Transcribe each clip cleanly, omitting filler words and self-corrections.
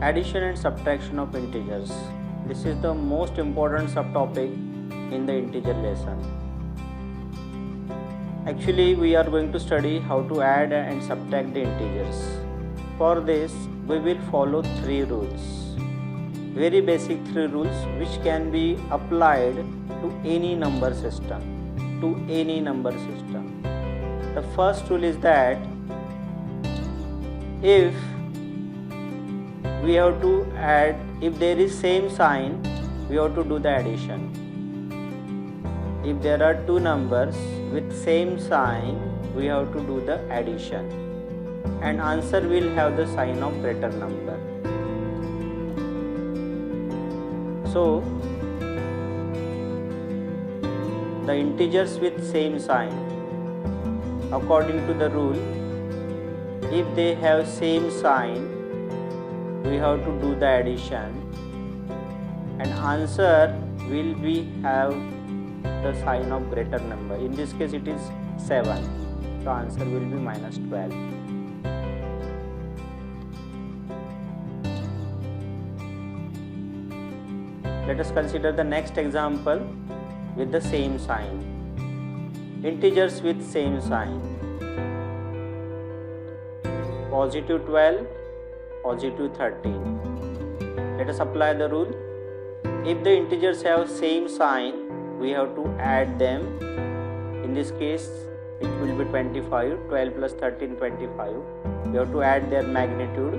Addition and subtraction of integers. This is the most important subtopic in the integer lesson. Actually, we are going to study how to add and subtract the integers. For this, we will follow 3 rules. Very basic 3 rules which can be applied to any number system. The first rule is that if we have to add, if there is same sign, we have to do the addition. If there are 2 numbers with same sign, we have to do the addition, and answer will have the sign of greater number. So the integers with same sign, according to the rule, if they have same sign, we have to do the addition, and answer will be have the sign of greater number. In this case it is 7, so answer will be minus 12. Let us consider the next example with the same sign. Integers with same sign. Positive 12, positive 13. Let us apply the rule. If the integers have same sign, we have to add them. In this case it will be 25. 12 plus 13, 25. We have to add their magnitude,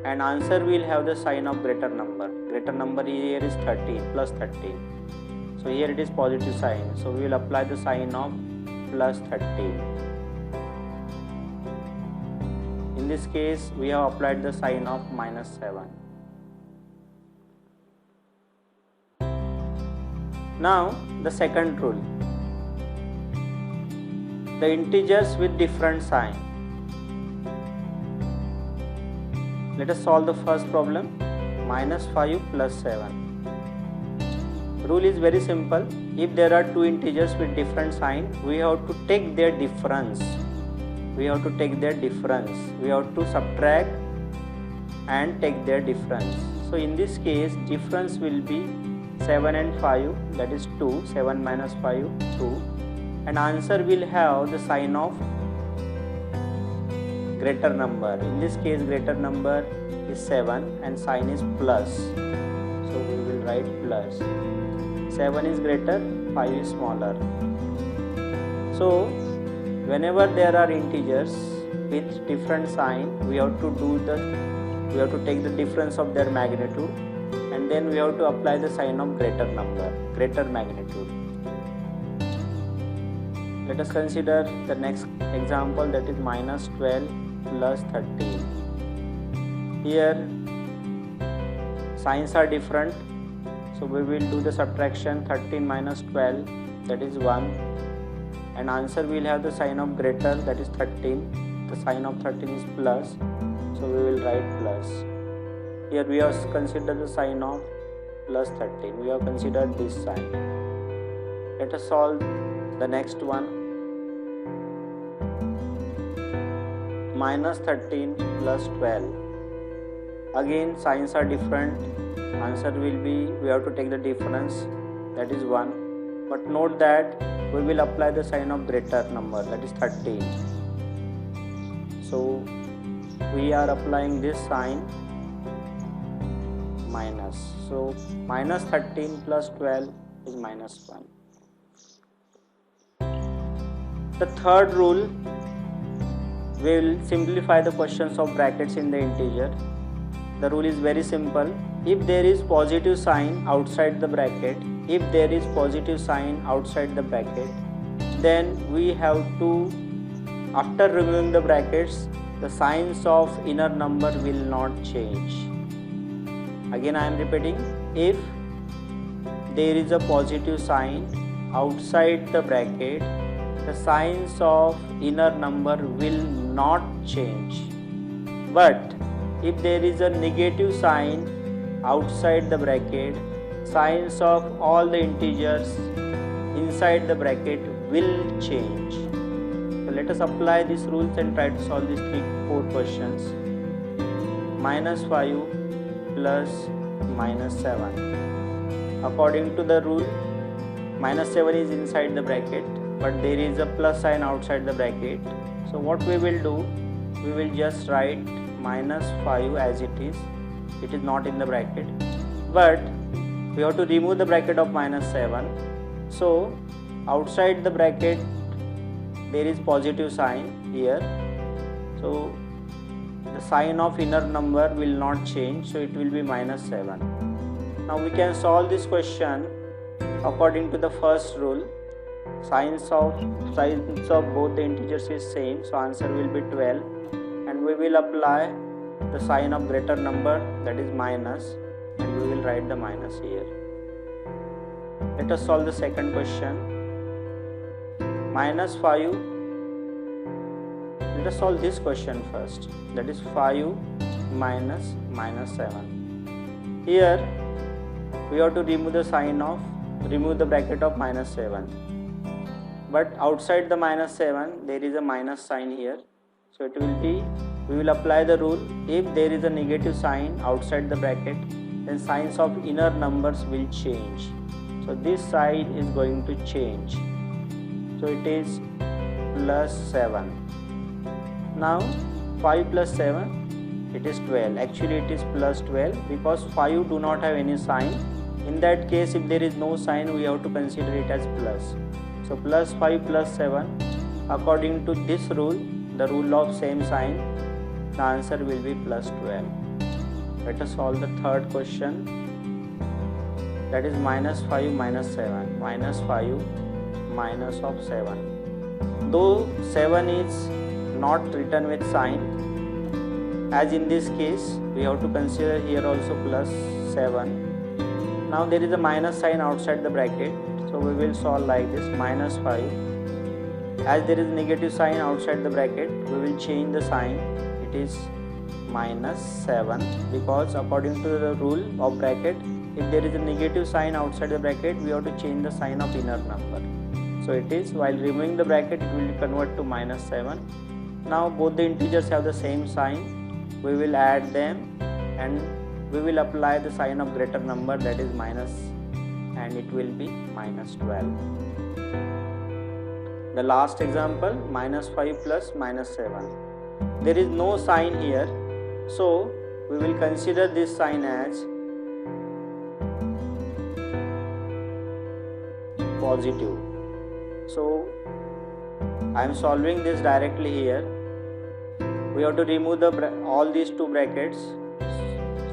and answer will have the sign of greater number. Greater number here is 13 plus 13. So here it is positive sign, so we will apply the sign of plus 13. In this case we have applied the sign of minus 7. Now the second rule. The integers with different sign. Let us solve the first problem. Minus 5 plus 7. Rule is very simple. If there are 2 integers with different sign, we have to take their difference. We have to subtract and take their difference. So in this case, difference will be 7 and 5, that is 2. 7 minus 5, 2. And answer will have the sign of greater number. In this case, greater number is 7 and sign is plus. So we will write plus. 7 is greater, 5 is smaller. So whenever there are integers with different sign, we have to take the difference of their magnitude, and then we have to apply the sign of greater number, greater magnitude. Let us consider the next example, that is minus 12 plus 13. Here signs are different, so we will do the subtraction. 13 minus 12, that is 1, and answer will have the sign of greater, that is 13. The sign of 13 is plus, so we will write plus. Here we have considered the sign of plus 13. We have considered this sign. Let us solve the next one. Minus 13 plus 12. Again signs are different. Answer will be, we have to take the difference, that is 1. But note that we will apply the sign of greater number, that is 13. So we are applying this sign minus. So minus 13 plus 12 is minus 1. The third rule will simplify the questions of brackets in the integer. The rule is very simple. If there is positive sign outside the bracket, then we have to, after removing the brackets, the signs of inner number will not change. Again I am repeating, if there is a positive sign outside the bracket, the signs of inner number will not change. But if there is a negative sign outside the bracket, signs of all the integers inside the bracket will change. So let us apply these rules and try to solve these 4 questions. minus 5 plus minus 7. According to the rule, minus 7 is inside the bracket, but there is a plus sign outside the bracket. So what we will do, we will just write minus 5 as it is not in the bracket, but we have to remove the bracket of minus 7. So outside the bracket there is positive sign here, so the sign of inner number will not change, so it will be minus 7. Now we can solve this question according to the first rule. Signs of both the integers is same, so answer will be 12, and we will apply the sign of greater number, that is minus, and we will write the minus here. Let us solve the second question. Minus 5. Let us solve this question first, that is 5 minus minus 7. Here we have to remove the bracket of minus 7, but outside the minus 7 there is a minus sign here, so it will be, we will apply the rule, if there is a negative sign outside the bracket, then signs of inner numbers will change. So this side is going to change, so it is plus 7. Now 5 plus 7, it is 12. Actually it is plus 12 because 5 do not have any sign. In that case, if there is no sign, we have to consider it as plus. So plus 5 plus 7, according to this rule, the rule of same sign, the answer will be plus 12. Let us solve the third question, that is minus 5 minus 7. Minus 5 minus of 7. Though 7 is not written with sign, as in this case, we have to consider here also plus 7. Now there is a minus sign outside the bracket, so we will solve like this, minus 5. As there is negative sign outside the bracket, we will change the sign, it is minus 7, because according to the rule of bracket, if there is a negative sign outside the bracket, we have to change the sign of inner number. So it is, while removing the bracket, it will convert to minus 7. Now both the integers have the same sign, we will add them and we will apply the sign of greater number, that is minus, and it will be minus 12. The last example, minus 5 plus minus 7. There is no sign here, so we will consider this sign as positive. So I am solving this directly here. We have to remove all these two brackets.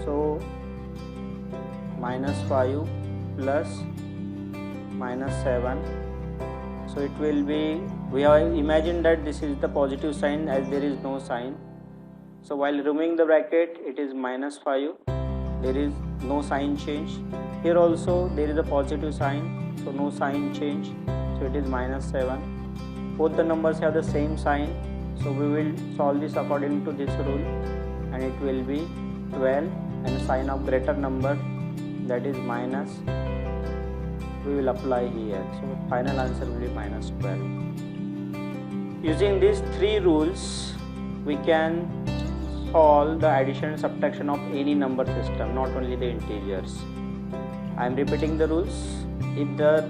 So minus 5 plus minus 7. So it will be, we have imagined that this is the positive sign as there is no sign. So while removing the bracket, it is minus 5. There is no sign change. Here also there is a positive sign, so no sign change. So it is minus 7. Both the numbers have the same sign. So we will solve this according to this rule, and it will be 12, and sign of greater number, that is minus, we will apply here. So final answer will be minus 12. Using these three rules, we can solve the addition and subtraction of any number system, not only the integers. I am repeating the rules. If the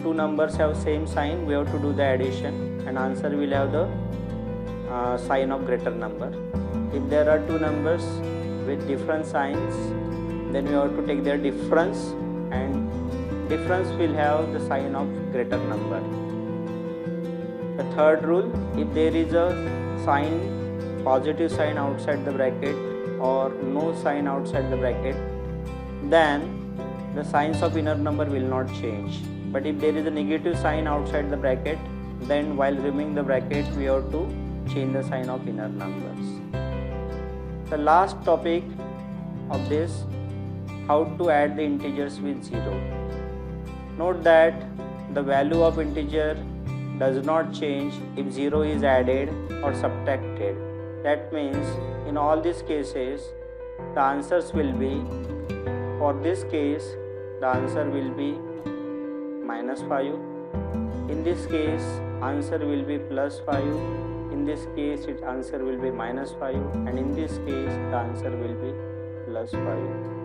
two numbers have same sign, we have to do the addition, and answer will have the sign of greater number. If there are two numbers with different signs, then we have to take their difference, and difference will have the sign of greater number. The third rule, if there is a sign, positive sign outside the bracket or no sign outside the bracket, then the signs of inner number will not change. But if there is a negative sign outside the bracket, then while removing the bracket, we have to change the sign of inner numbers. The last topic of this, how to add the integers with 0. Note that the value of integer does not change if 0 is added or subtracted. That means in all these cases, the answers will be, for this case, the answer will be minus 5. In this case, answer will be plus 5. In this case its answer will be -5, and in this case the answer will be +5.